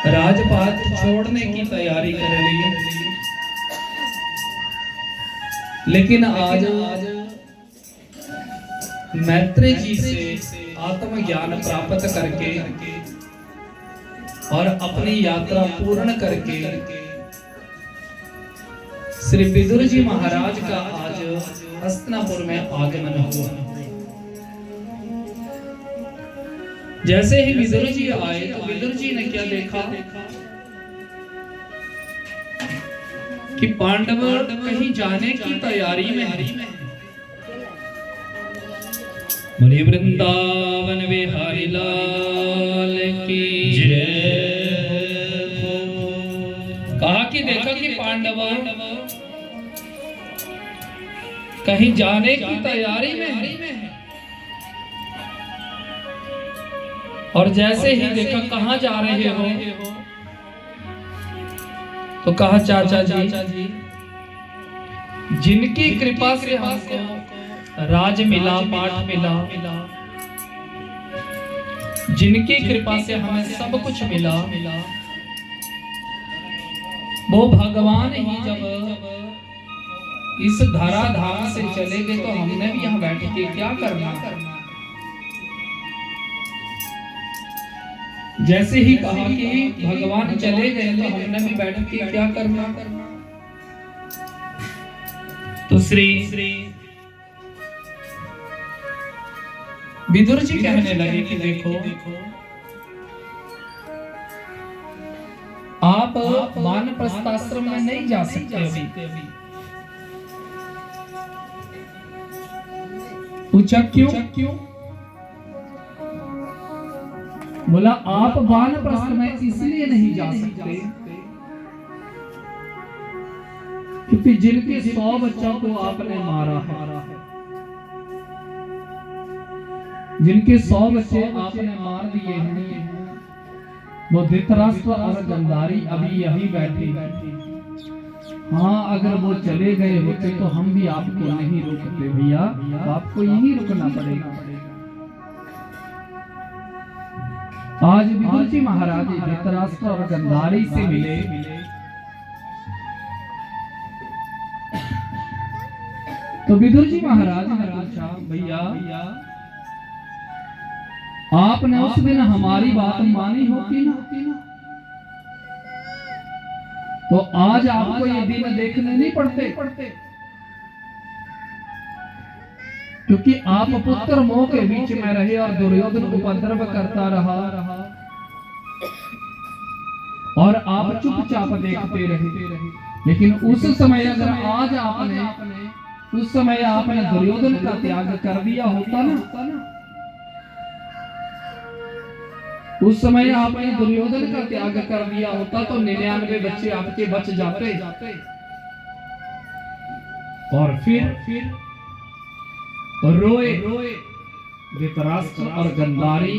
राजपाट छोड़ने की तैयारी कर रही है, लेकिन आज मैत्रेय जी से आत्मज्ञान प्राप्त करके और अपनी यात्रा पूर्ण करके श्री विदुर जी महाराज का आज हस्तिनापुर में आगमन हुआ। जैसे ही विदुर जी आए तो विदुर जी ने क्या देखा कि पांडव कहीं जाने की तैयारी में है। बोले वृंदावन बिहारी लाल की जय। कहा कि देखा कि पांडव कहीं जाने की तैयारी में है। और जैसे ही देखा कहां जा रहे हो तो कहा चाचा जी जिनकी कृपा से हमको राज मिला, पाठ मिला, जिनकी कृपा से हमें सब कुछ मिला, वो भगवान ही जब इस धराधाम से चले गए तो हमने भी यहाँ बैठ के क्या करना। जैसे ही कहा कि भगवान चले गए तो हमने भी बैठ के क्या करना। तो श्री विदुर जी कहने लगे कि देखो आप वानप्रस्थ आश्रम में नहीं जा सकते अभी। पूछा क्यों? बोला आप वानप्रस्थ में इसलिए नहीं जा सकते क्योंकि जिनके 100 बच्चों को आपने मारा है, जिनके 100 बच्चे आपने मार दिए हैं, वो धृतराष्ट्र और गांधारी अभी यहीं बैठे। हाँ, अगर वो चले गए होते तो हम भी आपको नहीं रोकते भैया, आपको यहीं रुकना पड़ेगा। आज विदुर जी महाराज धृतराष्ट्र और गांधारी से मिले। तो विदुर जी महाराज ने पूछा भैया आपने उस दिन हमारी बात मानी होती ना, तो आज आपको ये दिन देखने नहीं पड़ते, क्योंकि आप पुत्र मोह के बीच में रहे और दुर्योधन उपद्रव करता रहा और आप चुपचाप देखते रहे। लेकिन उस समय अगर आज उस समय आपने दुर्योधन का त्याग कर दिया होता ना, उस समय आपने दुर्योधन का त्याग कर दिया होता तो 99 बच्चे आपके बच जाते। और फिर रोए धृतराष्ट्र और गांधारी।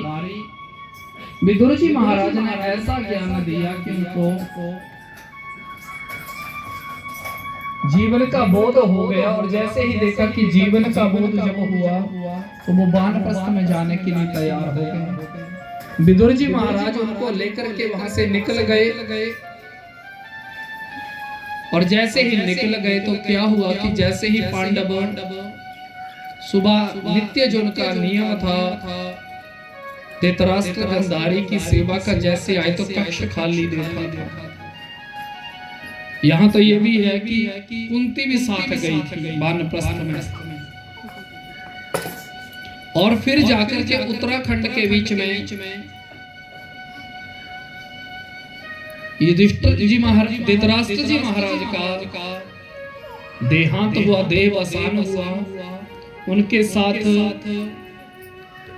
विदुर जी महाराज ने ऐसा ज्ञान दिया कि उनको जीवन का बोध हो गया। और जैसे ही देखा कि जीवन का बोध जब हुआ तो वो वानप्रस्थ में जाने के लिए तैयार हो गए। विदुर जी महाराज उनको लेकर के वहां से निकल गए। और जैसे ही निकल गए तो क्या हुआ कि जैसे ही पांडव सुबह नित्य जो उनका नियम था धृतराष्ट्र गांधारी की सेवा का, जैसे आए तो कक्ष खाली देखा था। यहाँ तो ये भी है कि कुंती भी साथ गई थी वानप्रस्थ में। और फिर जाकर के उत्तराखंड के बीच में युधिष्ठिर जी महाराज धृतराष्ट्र जी महाराज का देहांत हुआ, देहावसान हुआ। उनके साथ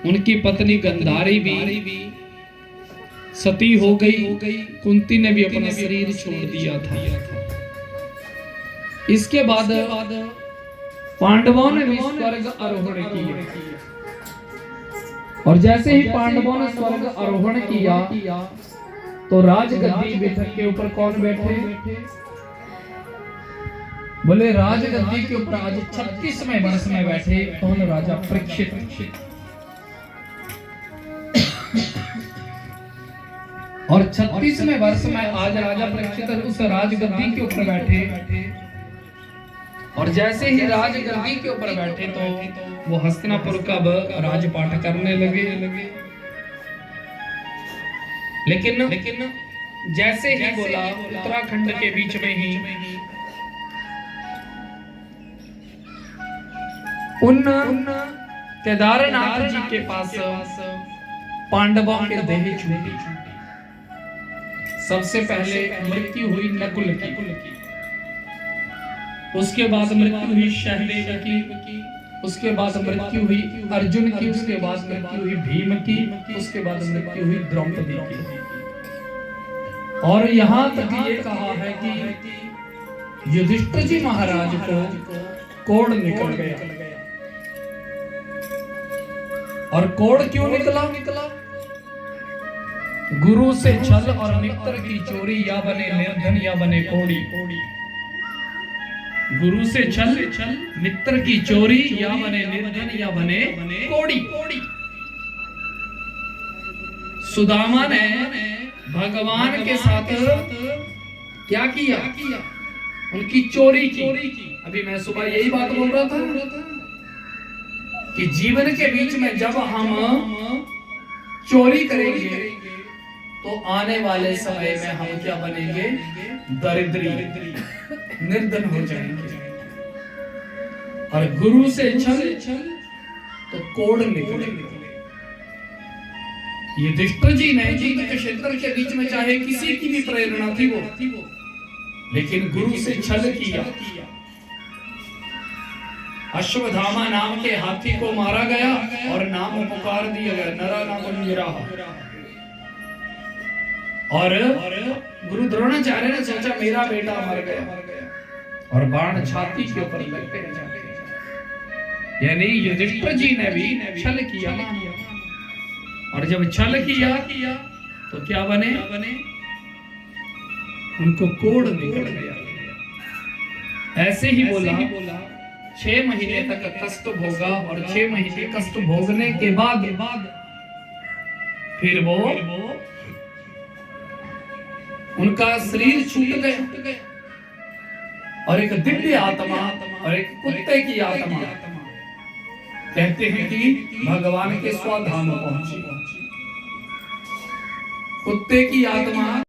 उनकी पत्नी गांधारी भी सती हो गई। कुंती ने भी अपना शरीर छोड़ दिया था। इसके बाद पांडवों ने भी स्वर्ग आरोहण किया। और जैसे ही पांडवों ने स्वर्ग आरोहण किया तो राजगद्दी बैठक के ऊपर कौन बैठे? बोले राजगद्दी के ऊपर आज 36वें वर्ष में बैठे कौन? राजा परीक्षित। और 36वें वर्ष में आज राजा परीक्षित उस राजगद्दी के ऊपर बैठे, और जैसे ही राजगद्दी के ऊपर बैठे तो वो हस्तिनापुर का राजपाट करने लगे। लेकिन जैसे ही बोला, उत्तराखंड के बीच में ही उन केदारनाथ जी के पास पांडवों के देह छूटी। सबसे पहले मृत्यु हुई नकुल की, उसके बाद मृत्यु हुई सहदेव की, उसके बाद मृत्यु हुई अर्जुन की, उसके बाद मृत्यु हुई भीम की, उसके बाद मृत्यु हुई द्रौपदी की। और यहाँ तक ये कहा है कि युधिष्ठिर जी महाराज को कोढ़ निकल गया। और कोढ़ क्यों निकला? गुरु से छल और मित्र की चोरी, या बने निर्धन या बने कोढ़ी। गुरु से छल, मित्र की चोरी, या बने निर्धन या बने कोढ़ी। सुदामा ने भगवान के साथ क्या किया? उनकी चोरी की। अभी मैं सुबह यही बात बोल रहा था कि जीवन के बीच में जब हम चोरी करेंगे तो आने वाले समय में हम क्या बनेंगे? दरिद्री, निर्धन हो जाएंगे। और गुरु से छल तो कोढ़ निकलेंगे। युधिष्ठिर जी ने युद्ध क्षेत्र के बीच में चाहे किसी की भी प्रेरणा थी वो, लेकिन गुरु से छल किया। अश्वत्थामा नाम के हाथी को मारा गया और नाम पुकार दिया गया, नरा नाम निराहा। और गुरु द्रोणाचार्य ने सोचा मेरा बेटा मर गया, और बाण छाती के ऊपर लग गए। यानी युधिष्ठिर जी ने भी छल किया। और जब छल किया तो क्या बने? उनको कोढ़ निकल गया। ऐसे ही बोला 6 महीने तक कष्ट भोगा, और 6 महीने कष्ट भोगने के बाद फिर वो उनका शरीर छूट गया, और एक दिव्य आत्मा और एक कुत्ते की आत्मा कहते हैं कि भगवान के स्वधाम पहुंची। कुत्ते की आत्मा